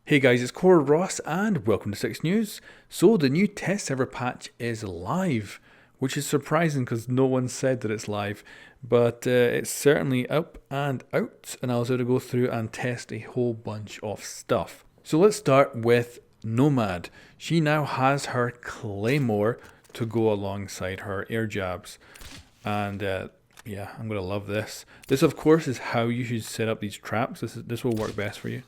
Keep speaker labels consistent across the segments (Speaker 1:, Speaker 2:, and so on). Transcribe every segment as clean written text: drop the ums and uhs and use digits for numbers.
Speaker 1: Hey guys, it's Core Ross and welcome to 6 News. So the new test server patch is live, which is surprising because no one said that it's live, but it's certainly up and out, and I was able to go through and test a whole bunch of stuff. So let's start with Nomad. She now has her Claymore to go alongside her air jabs, and yeah, I'm going to love this. This of course is how you should set up these traps. This will work best for you.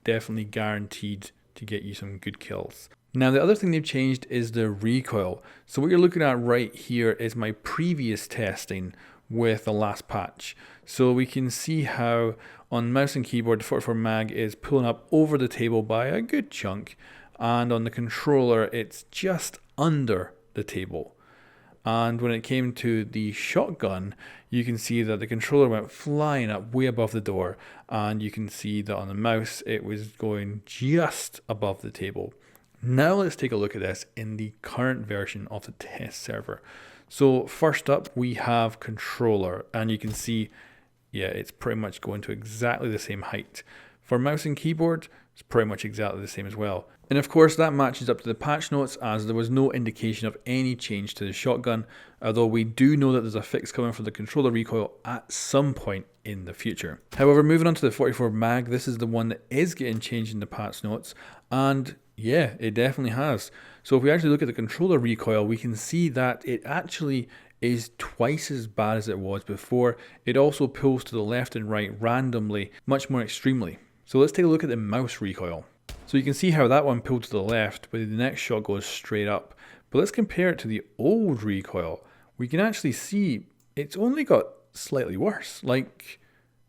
Speaker 1: Definitely guaranteed to get you some good kills. Now the other thing they've changed is the recoil. So what you're looking at right here is my previous testing with the last patch. So we can see how on mouse and keyboard the 44 mag is pulling up over the table by a good chunk, and on the controller it's just under the table. And when it came to the shotgun, you can see that the controller went flying up way above the door, and you can see that on the mouse it was going just above the table. Now let's take a look at this in the current version of the test server. So first up we have controller, and you can see, yeah, it's pretty much going to exactly the same height. For mouse and keyboard, it's pretty much exactly the same as well. And of course that matches up to the patch notes, as there was no indication of any change to the shotgun, although we do know that there's a fix coming for the controller recoil at some point in the future. However, moving on to the 44 mag, this is the one that is getting changed in the patch notes, and yeah, it definitely has. So if we actually look at the controller recoil, we can see that it actually is twice as bad as it was before. It also pulls to the left and right randomly, much more extremely. So let's take a look at the mouse recoil. So you can see how that one pulled to the left, but the next shot goes straight up. But let's compare it to the old recoil. We can actually see it's only got slightly worse. Like,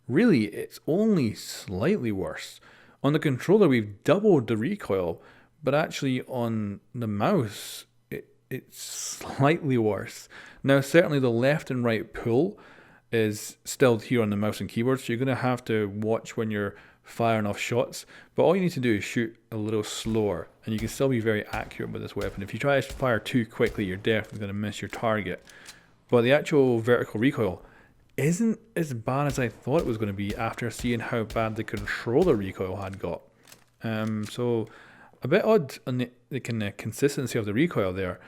Speaker 1: really, it's only slightly worse. On the controller, we've doubled the recoil, but actually on the mouse, it's slightly worse. Now, certainly the left and right pull is still here on the mouse and keyboard, so you're going to have to watch when you're firing off shots, but all you need to do is shoot a little slower and you can still be very accurate with this weapon. If you try to fire too quickly, you're definitely going to miss your target. But the actual vertical recoil isn't as bad as I thought it was going to be after seeing how bad the controller recoil had got. So a bit odd on the kind of consistency of the recoil there,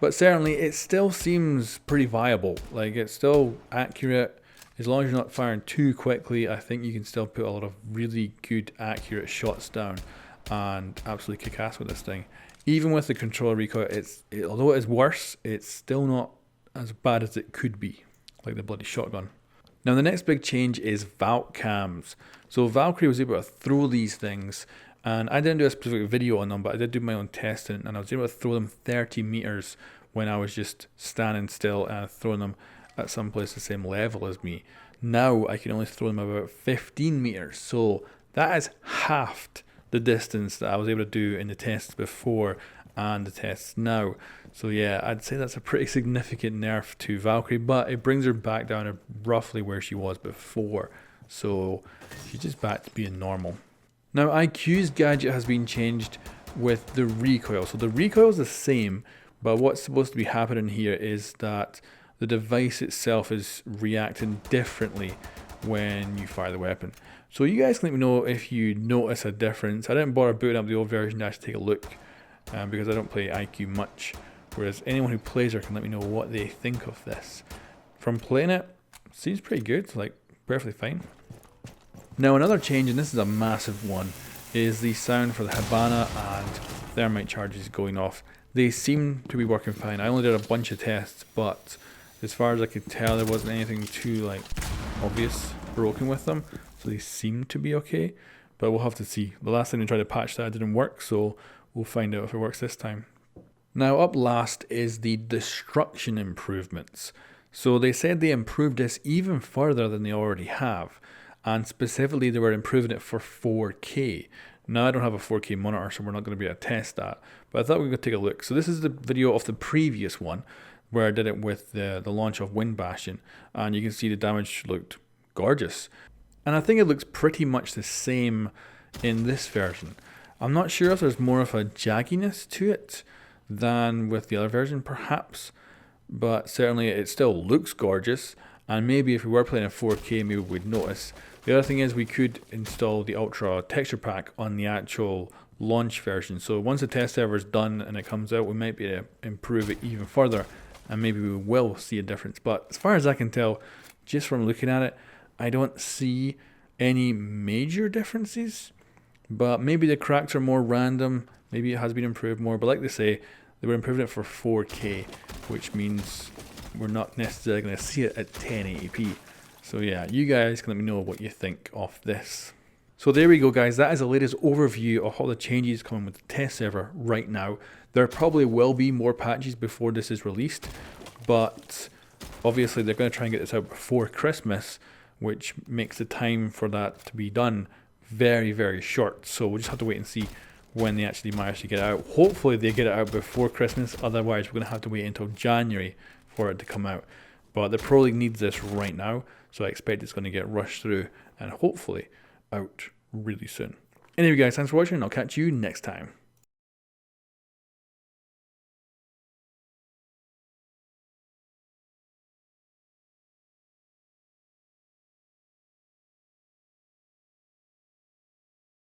Speaker 1: but certainly it still seems pretty viable. Like, it's still accurate. As long as you're not firing too quickly, I think you can still put a lot of really good, accurate shots down and absolutely kick ass with this thing. Even with the controller recoil, although it is worse, it's still not as bad as it could be, like the bloody shotgun. Now the next big change is Valk cams. So Valkyrie was able to throw these things, and I didn't do a specific video on them, but I did do my own testing, and I was able to throw them 30 meters when I was just standing still and throwing them at some place the same level as me. Now I can only throw them about 15 meters, so that is halved the distance that I was able to do in the tests before and the tests now. So yeah, I'd say that's a pretty significant nerf to Valkyrie, but it brings her back down to roughly where she was before, so she's just back to being normal. Now IQ's gadget has been changed with the recoil. So the recoil is the same, but what's supposed to be happening here is that the device itself is reacting differently when you fire the weapon. So you guys can let me know if you notice a difference. I didn't bother booting up the old version to actually take a look because I don't play IQ much. Whereas anyone who plays her can let me know what they think of this. From playing it, seems pretty good, like perfectly fine. Now another change, and this is a massive one, is the sound for the Habana and thermite charges going off. They seem to be working fine. I only did a bunch of tests, but as far as I could tell, there wasn't anything too obvious broken with them, so they seem to be okay, but we'll have to see. The last time they tried to patch that, it didn't work, so we'll find out if it works this time. Now up last is the destruction improvements. So they said they improved this even further than they already have, and specifically they were improving it for 4K. Now I don't have a 4K monitor, so we're not going to be able to test that, but I thought we could take a look. So this is the video of the previous one, where I did it with the launch of Wind Bastion, and you can see the damage looked gorgeous. And I think it looks pretty much the same in this version. I'm not sure if there's more of a jagginess to it than with the other version perhaps, but certainly it still looks gorgeous, and maybe if we were playing in 4K maybe we'd notice The other thing is we could install the Ultra texture pack on the actual launch version. So once the test server is done and it comes out, we might be able to improve it even further, and maybe we will see a difference. But as far as I can tell, just from looking at it, I don't see any major differences. But maybe the cracks are more random, maybe it has been improved more, but like they say, they were improving it for 4K, which means we're not necessarily going to see it at 1080p. So yeah, you guys can let me know what you think of this. So there we go guys, that is the latest overview of all the changes coming with the test server right now. There probably will be more patches before this is released, but obviously they're going to try and get this out before Christmas, which makes the time for that to be done very, very short. So we'll just have to wait and see when they actually manage to get it out. Hopefully they get it out before Christmas, otherwise we're going to have to wait until January for it to come out. But the Pro League needs this right now, so I expect it's going to get rushed through and hopefully out really soon. Anyway guys, thanks for watching, and I'll catch you next time.